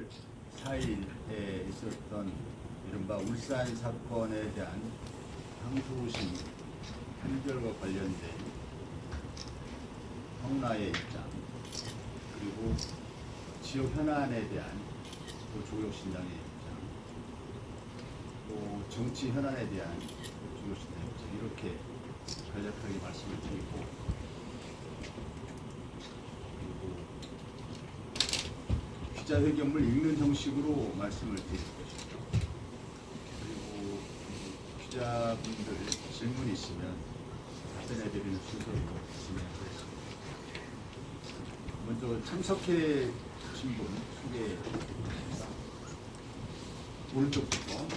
10월 4일에 있었던 이른바 울산 사건에 대한 항소심 판결과 관련된 황운하의 입장, 그리고 지역 현안에 대한 또 조국신당의 입장, 또 정치 현안에 대한 조국신당의 입장, 이렇게 간략하게 말씀을 드리고, 기자회견을 읽는 형식으로 말씀을 드릴 것입니다. 그리고 기자분들 질문 있으면 답변해드리는 순서로 진행하겠습니다. 먼저 참석해 주신 분 소개해드리겠습니다. 오른쪽부터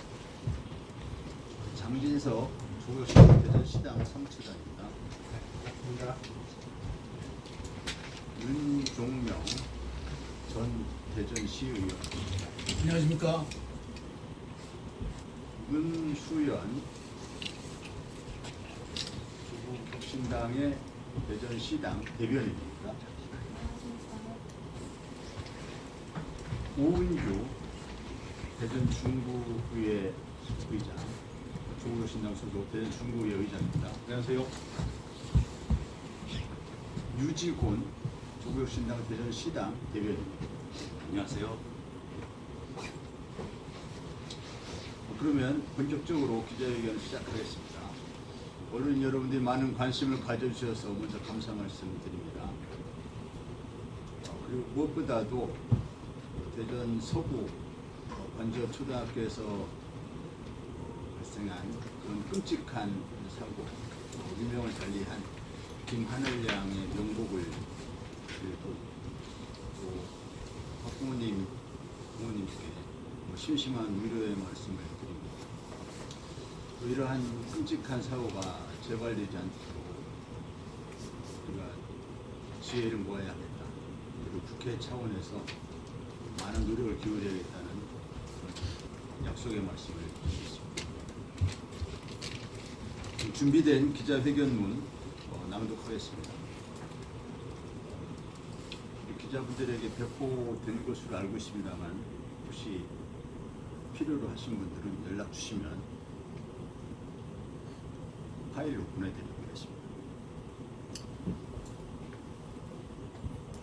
장진석 조국신당 대전시당 사무처장입니다. 반갑습니다. 윤종명 전 대전시의원, 안녕하십니까. 문수연 조국신당의 대전시당 대변인입니다. 오은주 대전중구의회 의장, 조국신당 소속 대전중구의회 의장입니다. 안녕하세요. 유지곤 조국신당 대전시당 대변인입니다. 안녕하세요. 그러면 본격적으로 기자회견을 시작하겠습니다. 언론 여러분들이 많은 관심을 가져주셔서 먼저 감사 말씀드립니다. 그리고 무엇보다도 대전 서구 관지업 초등학교에서 발생한 그런 끔찍한 사고, 유명을 달리한 김하늘 양의 명복을 빌고, 또 부모님께 심심한 위로의 말씀을 드립니다. 또 이러한 끔찍한 사고가 재발되지 않도록 우리가 지혜를 모아야겠다. 그리고 국회 차원에서 많은 노력을 기울여야겠다는 약속의 말씀을 드리겠습니다. 준비된 기자회견문 낭독하겠습니다. 기자분들에게 배포된 것으로 알고 있습니다만, 혹시 필요로 하신 분들은 연락 주시면 파일로 보내드리겠습니다.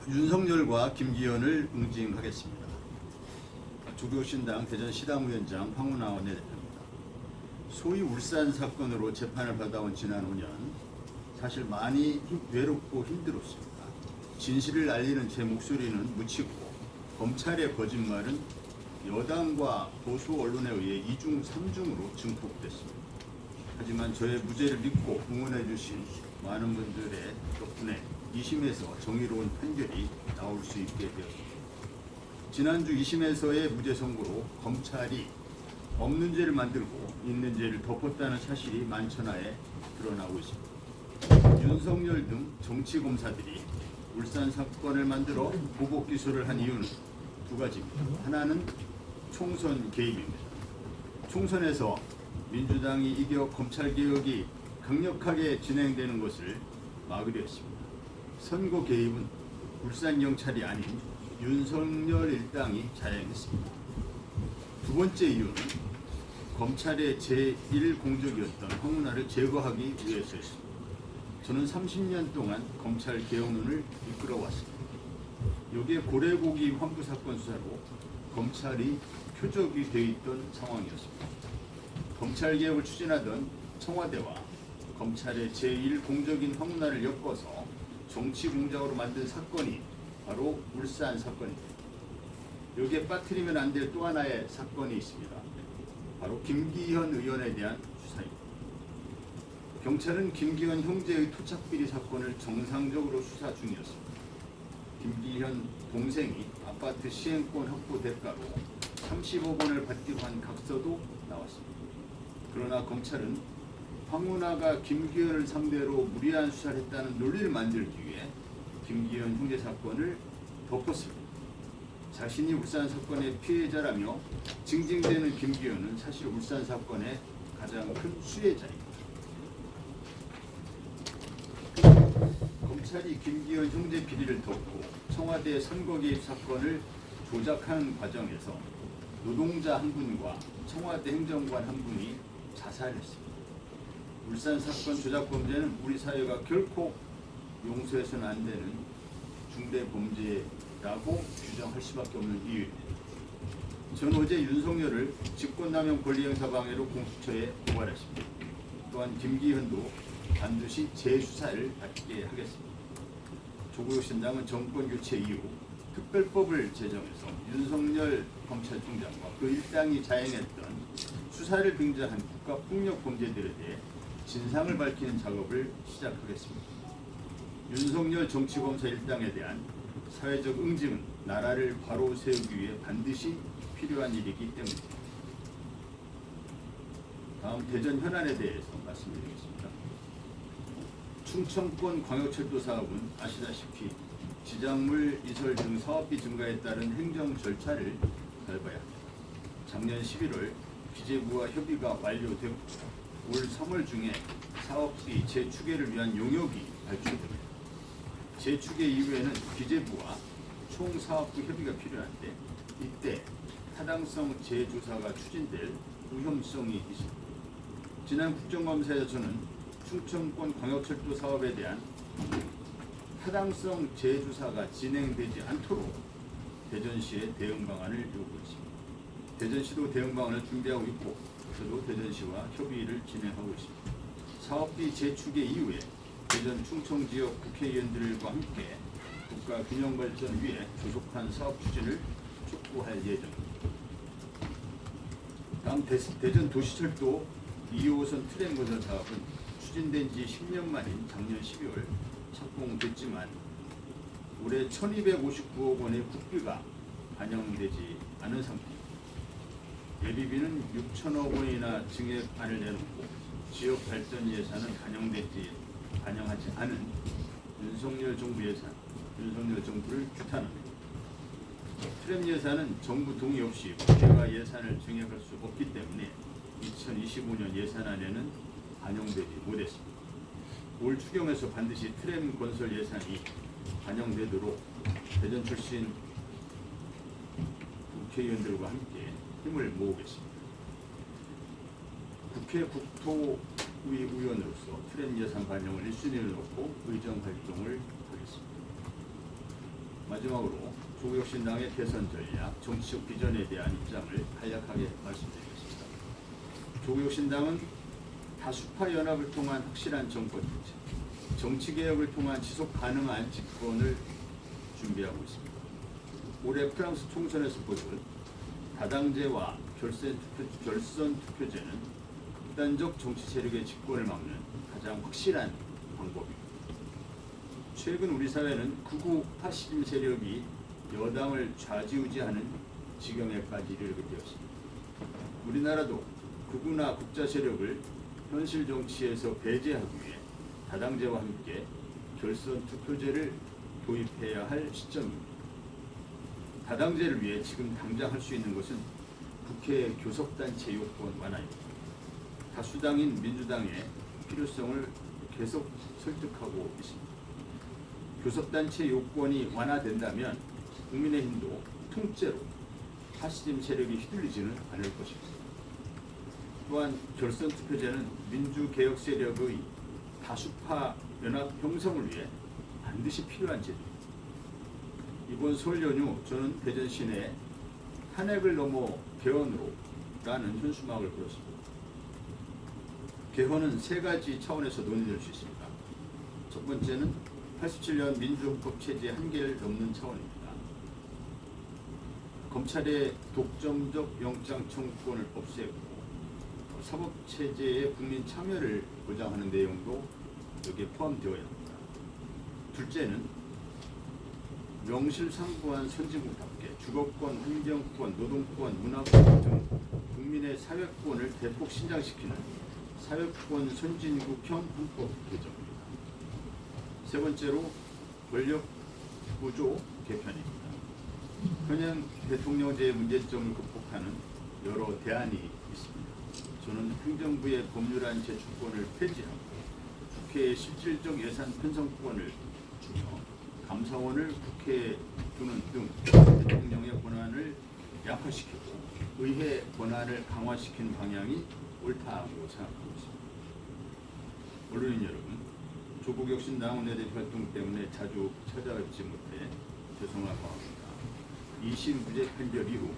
윤석열과 김기현을 응징하겠습니다. 조국신당 대전시당위원장 황운하 원내대표입니다. 소위 울산 사건으로 재판을 받아온 지난 5년, 사실 많이 외롭고 힘들었습니다. 진실을 알리는 제 목소리는 묻히고, 검찰의 거짓말은 여당과 보수 언론에 의해 2중, 3중으로 증폭됐습니다. 하지만 저의 무죄를 믿고 응원해 주신 많은 분들의 덕분에 2심에서 정의로운 판결이 나올 수 있게 되었습니다. 지난주 2심에서의 무죄 선고로 검찰이 없는 죄를 만들고 있는 죄를 덮었다는 사실이 만천하에 드러나고 있습니다. 윤석열 등 정치검사들이 울산 사건을 만들어 보복 기소를 한 이유는 두 가지입니다. 하나는 총선 개입입니다. 총선에서 민주당이 이겨 검찰개혁이 강력하게 진행되는 것을 막으려 했습니다. 선거 개입은 울산경찰이 아닌 윤석열 일당이 자행했습니다. 두 번째 이유는 검찰의 제1공적이었던 황운하를 제거하기 위해서였습니다. 저는 30년 동안 검찰 개혁론을 이끌어왔습니다. 여기에 고래고기 환부 사건 수사로 검찰이 표적이 돼 있던 상황이었습니다. 검찰 개혁을 추진하던 청와대와 검찰의 제1공적인 황운하를 엮어서 정치 공작으로 만든 사건이 바로 울산 사건입니다. 여기에 빠뜨리면 안 될 또 하나의 사건이 있습니다. 바로 김기현 의원에 대한 수사입니다. 경찰은 김기현 형제의 토착비리 사건을 정상적으로 수사 중이었습니다. 김기현 동생이 아파트 시행권 확보 대가로 30억 원을 받기로 한 각서도 나왔습니다. 그러나 검찰은 황운하가 김기현을 상대로 무리한 수사를 했다는 논리를 만들기 위해 김기현 형제 사건을 덮었습니다. 자신이 울산 사건의 피해자라며 징징대는 김기현은 사실 울산 사건의 가장 큰 수혜자입니다. 검찰이 김기현 형제 비리를 덮고 청와대 선거 개입 사건을 조작하는 과정에서 노동자 한 분과 청와대 행정관 한 분이 자살했습니다. 울산 사건 조작 범죄는 우리 사회가 결코 용서해서는 안 되는 중대 범죄라고 규정할 수밖에 없는 이유입니다. 저는 어제 윤석열을 직권남용 권리행사 방해로 공수처에 고발했습니다. 또한 김기현도 반드시 재수사를 받게 하겠습니다. 조국혁 신당은 정권 교체 이후 특별법을 제정해서 윤석열 검찰총장과 그 일당이 자행했던 수사를 빙자한 국가폭력 범죄들에 대해 진상을 밝히는 작업을 시작하겠습니다. 윤석열 정치검사 일당에 대한 사회적 응징은 나라를 바로 세우기 위해 반드시 필요한 일이기 때문입니다. 다음 대전 현안에 대해서 말씀드리겠습니다. 충청권 광역철도 사업은 아시다시피 지작물 이설 등 사업비 증가에 따른 행정 절차를 밟아야 합니다. 작년 11월 기재부와 협의가 완료되고 올 3월 중에 사업비 재추계를 위한 용역이 발표됩니다. 재추계 이후에는 기재부와 총사업부 협의가 필요한데 이때 타당성 재조사가 추진될 우형성이 있습니다. 지난 국정감사에서는 충청권 광역철도 사업에 대한 타당성 재조사가 진행되지 않도록 대전시에 대응 방안을 요구했습니다. 대전시도 대응 방안을 준비하고 있고 저도 대전시와 협의를 진행하고 있습니다. 사업비 재추계 이후에 대전 충청 지역 국회의원들과 함께 국가 균형 발전 위해 조속한 사업 추진을 촉구할 예정입니다. 다음 대전 도시철도 2호선 트램 건설 사업은 추진된 지 10년 만인 작년 12월 착공됐지만 올해 1,259억 원의 국비가 반영되지 않은 상태입니다. 예비비는 6천억 원이나 증액안을 내놓고 지역 발전 예산은 반영하지 않은 윤석열 정부 예산, 윤석열 정부를 규탄합니다. 트램 예산은 정부 동의 없이 국회가 예산을 증액할 수 없기 때문에 2025년 예산안에는 반영되지 못했습니다. 올 추경에서 반드시 트램 건설 예산이 반영되도록 대전 출신 국회의원들과 함께 힘을 모으겠습니다. 국회 국토위 의원으로서 트램 예산 반영을 1순위를 놓고 의정 활동을 하겠습니다. 마지막으로 조국혁 신당의 대선 전략, 정치적 비전에 대한 입장을 간략하게 말씀드리겠습니다. 조국혁 신당은 다수파 연합을 통한 확실한 정권 교체, 정치개혁을 통한 지속 가능한 집권을 준비하고 있습니다. 올해 프랑스 총선에서 보듯 다당제와 결선 투표제는 극단적 정치 세력의 집권을 막는 가장 확실한 방법입니다. 최근 우리 사회는 극우 파시즘 세력이 여당을 좌지우지하는 지경에까지 이르게 되었습니다. 우리나라도 극우나 국자 세력을 현실 정치에서 배제하기 위해 다당제와 함께 결선 투표제를 도입해야 할 시점입니다. 다당제를 위해 지금 당장 할 수 있는 것은 국회 교섭단체 요건 완화입니다. 다수당인 민주당의 필요성을 계속 설득하고 있습니다. 교섭단체 요건이 완화된다면 국민의힘도 통째로 파시즘 세력이 휘둘리지는 않을 것입니다. 또한 결선 투표제는 민주개혁 세력의 다수파 연합 형성을 위해 반드시 필요한 제도입니다. 이번 설 연휴 저는 대전 시내에 탄핵을 넘어 개헌으로 라는 현수막을 걸었습니다. 개헌은 세 가지 차원에서 논의될 수 있습니다. 첫 번째는 87년 민주헌법 체제 한계를 넘는 차원입니다. 검찰의 독점적 영장 청구권을 없애고 사법체제의 국민 참여를 보장하는 내용도 여기에 포함되어야 합니다. 둘째는 명실상부한 선진국답게 주거권, 환경권, 노동권, 문화권 등 국민의 사회권을 대폭 신장시키는 사회권 선진국형 헌법 개정입니다. 세 번째로 권력 구조 개편입니다. 현행 대통령제의 문제점을 극복하는 여러 대안이 있습니다. 저는 행정부의 법률안 제출권을 폐지하고 국회의 실질적 예산 편성권을 주며 감사원을 국회에 두는 등 대통령의 권한을 약화시켰고 의회 권한을 강화시킨 방향이 옳다고 생각하고 있습니다. 언론인 여러분, 조국혁신당 원내대표 활동 때문에 자주 찾아뵙지 못해 죄송하고 합니다. 2심부재 판결 이후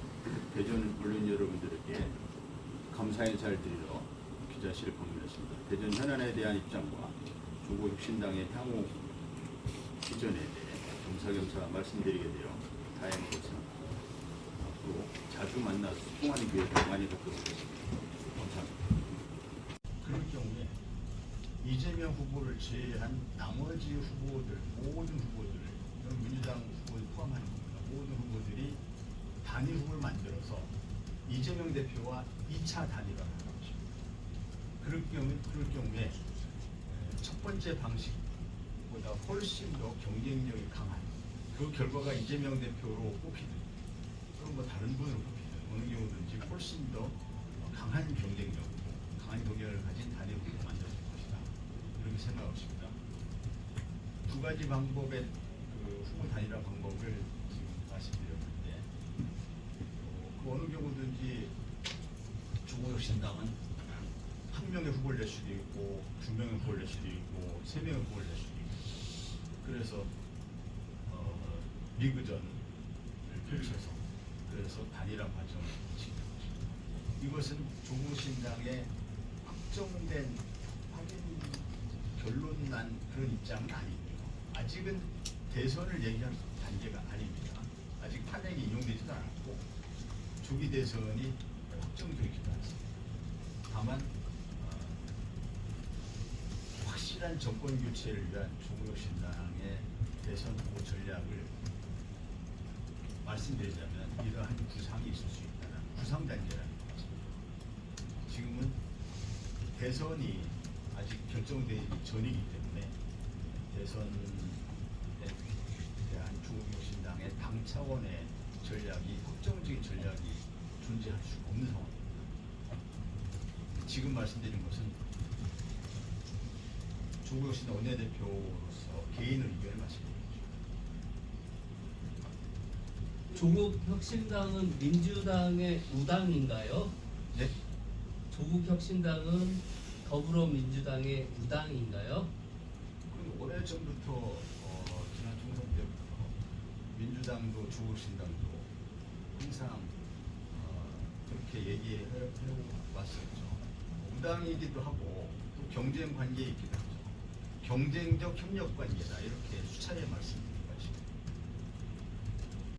대전 언론인 여러분들에게 감사 인사를 드리러 기자실을 방문했습니다. 대전 현안에 대한 입장과 조국혁신당의 향후 비전에 대해 겸사겸사 말씀드리게 되어 다행으로 생각합니다. 앞으로 자주 만나 소통하는 기회를 많이 갖도록 하겠습니다. 감사합니다. 그럴 경우에 이재명 후보를 제외한 나머지 후보들, 모든 후보들을, 민주당 후보를 포함하는 겁니다. 모든 후보들이 단일 후보를 만들어서 이재명 대표와 2차 단일화를 하는 것입니다. 그럴 경우에 첫 번째 방식보다 훨씬 더 경쟁력이 강한 그 결과가 이재명 대표로 뽑히든 또는 뭐 다른 분으로 뽑히든 어느 경우든지 훨씬 더 강한 경쟁력, 강한 경쟁력을 가진 단일 후보를 만들 것이다. 이렇게 생각하고 있습니다. 두 가지 방법의 그 후보 단일화 방법을 지금 말씀드렸는데 그 어느 경우든지 조국혁신당은 한 명의 후보를 낼 수도 있고 두 명의 후보를 낼 수도 있고 세 명의 후보를 낼 수도 있고 그래서 리그전을 펼쳐서 그래서 단일화 과정을 진행합니다. 이것은 조국혁신당의 확정된 확인 결론 난 그런 입장은 아니고요. 아직은 대선을 얘기할 단계가 아닙니다. 아직 탄핵이 인용되지도 않았고 조기 대선이 확정되지도 않습니다. 다만 확실한 정권 교체를 위한 조국혁신당의 대선 후보 전략을 말씀드리자면 이러한 구상이 있을 수 있다는 구상 단계라는 것입니다. 지금은 대선이 아직 결정되기 전이기 때문에 대선에 대한 조국혁신당의 당 차원의 전략이 확정적인 전략이 존재할 수가 없는 상황입니다. 지금 말씀드린 것은 조국혁신당 원내대표로서 개인의 의견을 말씀드립니다. 조국혁신당은 민주당의 우당인가요? 네? 조국혁신당은 더불어민주당의 우당인가요? 오래전부터 지난 총선 때부터 민주당도 조국혁신당도 항상 그렇게 얘기해 왔었죠. 우당이기도 하고 또 경쟁 관계에 있기도 하죠. 경쟁적 협력 관계다 이렇게 수차례 말씀드렸습니다.